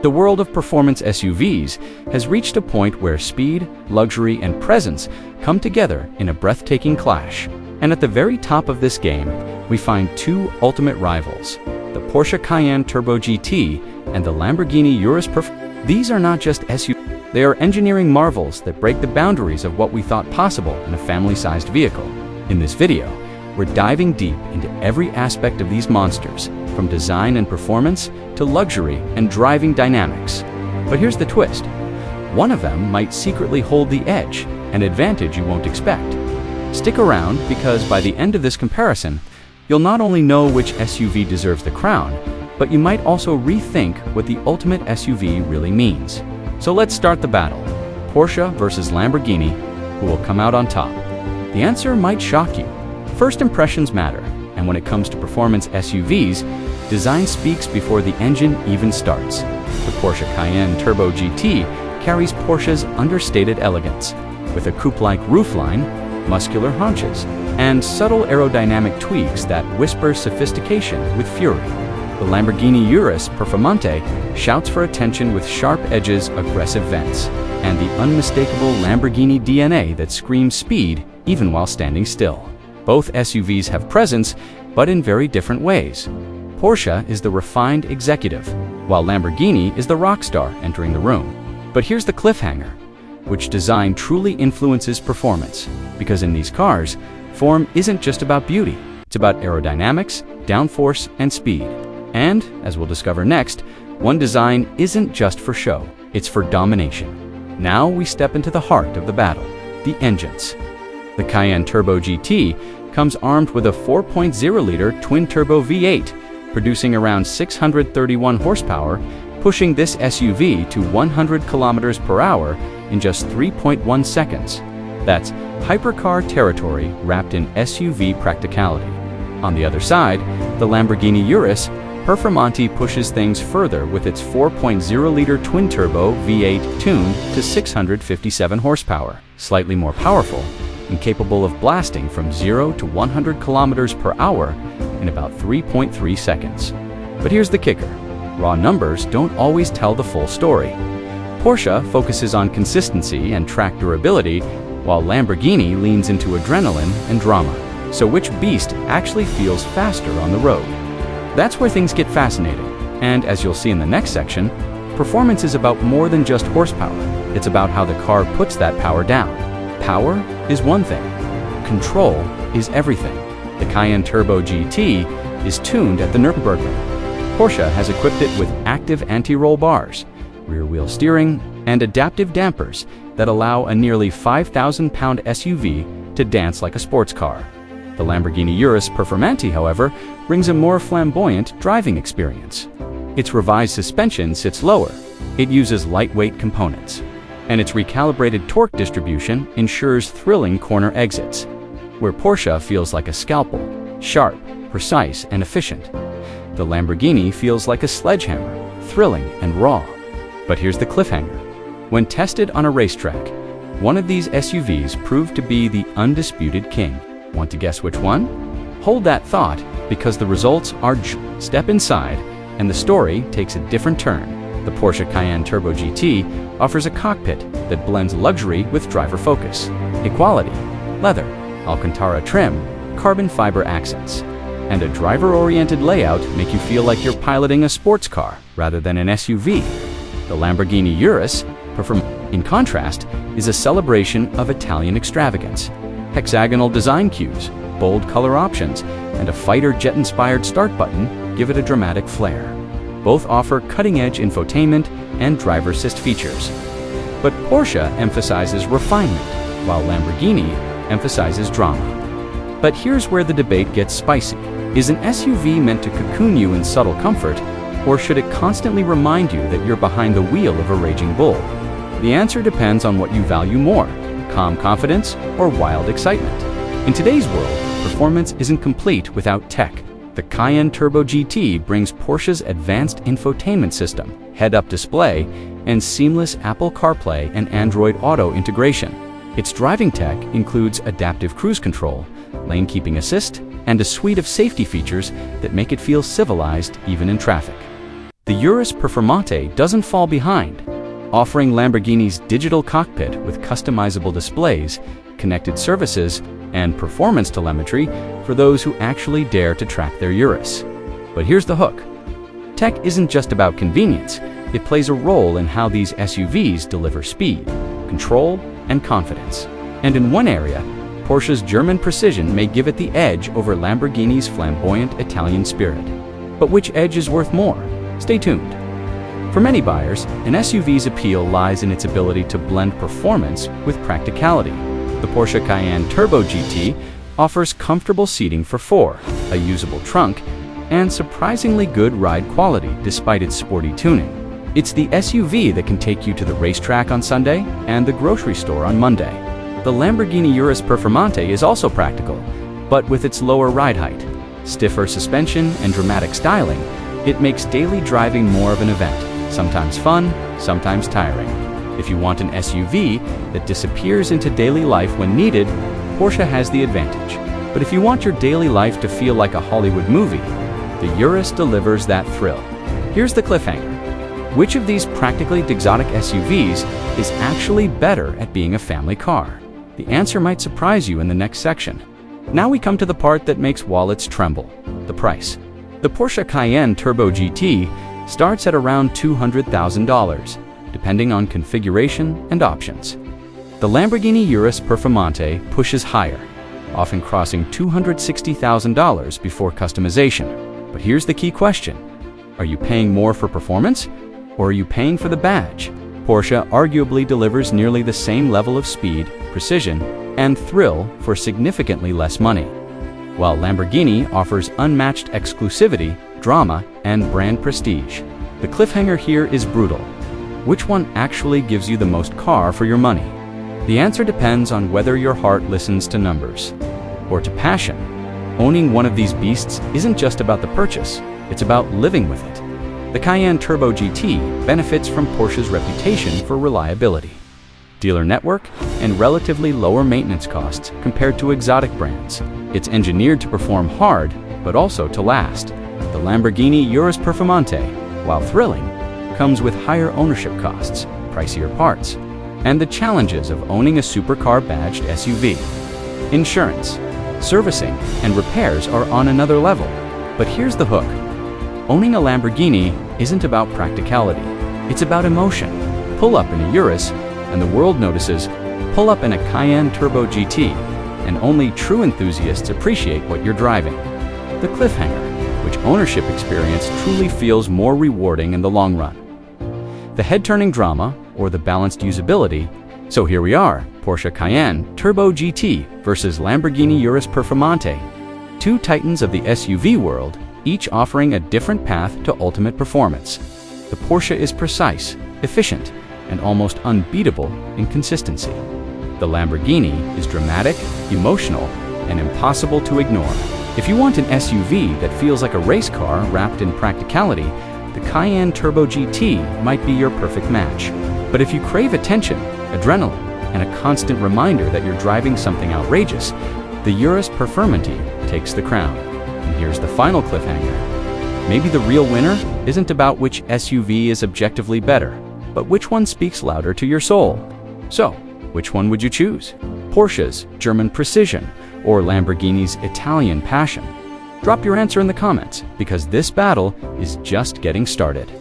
The world of performance SUVs has reached a point where speed, luxury, and presence come together in a breathtaking clash. And at the very top of this game, we find two ultimate rivals, the Porsche Cayenne Turbo GT and the Lamborghini Urus Performante. These are not just SUVs, they are engineering marvels that break the boundaries of what we thought possible in a family-sized vehicle. In this video, we're diving deep into every aspect of these monsters, from design and performance to luxury and driving dynamics. But here's the twist. One of them might secretly hold the edge, an advantage you won't expect. Stick around, because by the end of this comparison, you'll not only know which SUV deserves the crown, but you might also rethink what the ultimate SUV really means. So let's start the battle. Porsche versus Lamborghini, who will come out on top? The answer might shock you. First impressions matter, and when it comes to performance SUVs, design speaks before the engine even starts. The Porsche Cayenne Turbo GT carries Porsche's understated elegance, with a coupe-like roofline, muscular haunches, and subtle aerodynamic tweaks that whisper sophistication with fury. The Lamborghini Urus Performante shouts for attention with sharp edges, aggressive vents, and the unmistakable Lamborghini DNA that screams speed even while standing still. Both SUVs have presence, but in very different ways. Porsche is the refined executive, while Lamborghini is the rock star entering the room. But here's the cliffhanger. Which design truly influences performance? Because in these cars, form isn't just about beauty. It's about aerodynamics, downforce, and speed. And, as we'll discover next, one design isn't just for show, it's for domination. Now we step into the heart of the battle, the engines. The Cayenne Turbo GT comes armed with a 4.0-liter twin-turbo V8, producing around 631 horsepower, pushing this SUV to 100 kilometers per hour in just 3.1 seconds. That's hypercar territory wrapped in SUV practicality. On the other side, the Lamborghini Urus Performante pushes things further with its 4.0-liter twin-turbo V8 tuned to 657 horsepower, slightly more powerful, and capable of blasting from 0 to 100 kilometers per hour in about 3.3 seconds. But here's the kicker. Raw numbers don't always tell the full story. Porsche focuses on consistency and track durability, while Lamborghini leans into adrenaline and drama. So which beast actually feels faster on the road? That's where things get fascinating. And as you'll see in the next section, performance is about more than just horsepower. It's about how the car puts that power down. Power is one thing. Control is everything. The Cayenne Turbo GT is tuned at the Nürburgring. Porsche has equipped it with active anti-roll bars, rear-wheel steering, and adaptive dampers that allow a nearly 5,000-pound SUV to dance like a sports car. The Lamborghini Urus Performante, however, brings a more flamboyant driving experience. Its revised suspension sits lower. It uses lightweight components, and its recalibrated torque distribution ensures thrilling corner exits, where Porsche feels like a scalpel, sharp, precise, and efficient. The Lamborghini feels like a sledgehammer, thrilling and raw. But here's the cliffhanger. When tested on a racetrack, one of these SUVs proved to be the undisputed king. Want to guess which one? Hold that thought, because the results are step inside, and the story takes a different turn. The Porsche Cayenne Turbo GT offers a cockpit that blends luxury with driver focus. Equality, leather, Alcantara trim, carbon fiber accents, and a driver-oriented layout make you feel like you're piloting a sports car rather than an SUV. The Lamborghini Urus Performante, in contrast, is a celebration of Italian extravagance. Hexagonal design cues, bold color options, and a fighter jet-inspired start button give it a dramatic flair. Both offer cutting-edge infotainment and driver assist features. But Porsche emphasizes refinement, while Lamborghini emphasizes drama. But here's where the debate gets spicy. Is an SUV meant to cocoon you in subtle comfort, or should it constantly remind you that you're behind the wheel of a raging bull? The answer depends on what you value more, calm confidence or wild excitement. In today's world, performance isn't complete without tech. The Cayenne Turbo GT brings Porsche's advanced infotainment system, head-up display, and seamless Apple CarPlay and Android Auto integration. Its driving tech includes adaptive cruise control, lane keeping assist, and a suite of safety features that make it feel civilized even in traffic. the Urus Performante doesn't fall behind, offering Lamborghini's digital cockpit with customizable displays, connected services, and performance telemetry for those who actually dare to track their Urus. But here's the hook. Tech isn't just about convenience, it plays a role in how these SUVs deliver speed, control, and confidence. And in one area, Porsche's German precision may give it the edge over Lamborghini's flamboyant Italian spirit. But which edge is worth more? Stay tuned. For many buyers, an SUV's appeal lies in its ability to blend performance with practicality. The Porsche Cayenne Turbo GT offers comfortable seating for four, a usable trunk, and surprisingly good ride quality despite its sporty tuning. It's the SUV that can take you to the racetrack on Sunday and the grocery store on Monday. The Lamborghini Urus Performante is also practical, but with its lower ride height, stiffer suspension, and dramatic styling, it makes daily driving more of an event, sometimes fun, sometimes tiring. If you want an SUV that disappears into daily life when needed, Porsche has the advantage. But if you want your daily life to feel like a Hollywood movie, the Urus delivers that thrill. Here's the cliffhanger. Which of these practically exotic SUVs is actually better at being a family car? The answer might surprise you in the next section. Now we come to the part that makes wallets tremble, the price. The Porsche Cayenne Turbo GT starts at around $200,000, depending on configuration and options. The Lamborghini Urus Performante pushes higher, often crossing $260,000 before customization. But here's the key question. Are you paying more for performance, or are you paying for the badge? Porsche arguably delivers nearly the same level of speed, precision, and thrill for significantly less money, while Lamborghini offers unmatched exclusivity, drama, and brand prestige. The cliffhanger here is brutal. Which one actually gives you the most car for your money? The answer depends on whether your heart listens to numbers or to passion. Owning one of these beasts isn't just about the purchase, it's about living with it. The Cayenne Turbo GT benefits from Porsche's reputation for reliability, dealer network, and relatively lower maintenance costs compared to exotic brands. It's engineered to perform hard, but also to last. The Lamborghini Urus Performante, while thrilling, comes with higher ownership costs, pricier parts, and the challenges of owning a supercar badged SUV. Insurance, servicing, and repairs are on another level. But here's the hook. Owning a Lamborghini isn't about practicality, it's about emotion. Pull up in a Urus, and the world notices. Pull up in a Cayenne Turbo GT, and only true enthusiasts appreciate what you're driving. The cliffhanger, which ownership experience truly feels more rewarding in the long run. The head-turning drama, or the balanced usability. So here we are, Porsche Cayenne Turbo GT versus Lamborghini Urus Performante. Two titans of the SUV world, each offering a different path to ultimate performance. The Porsche is precise, efficient, and almost unbeatable in consistency. The Lamborghini is dramatic, emotional, and impossible to ignore. If you want an SUV that feels like a race car wrapped in practicality, the Cayenne Turbo GT might be your perfect match. But if you crave attention, adrenaline, and a constant reminder that you're driving something outrageous, the Urus Performante takes the crown. And here's the final cliffhanger. Maybe the real winner isn't about which SUV is objectively better, but which one speaks louder to your soul. So, which one would you choose? Porsche's German precision or Lamborghini's Italian passion? Drop your answer in the comments, because this battle is just getting started.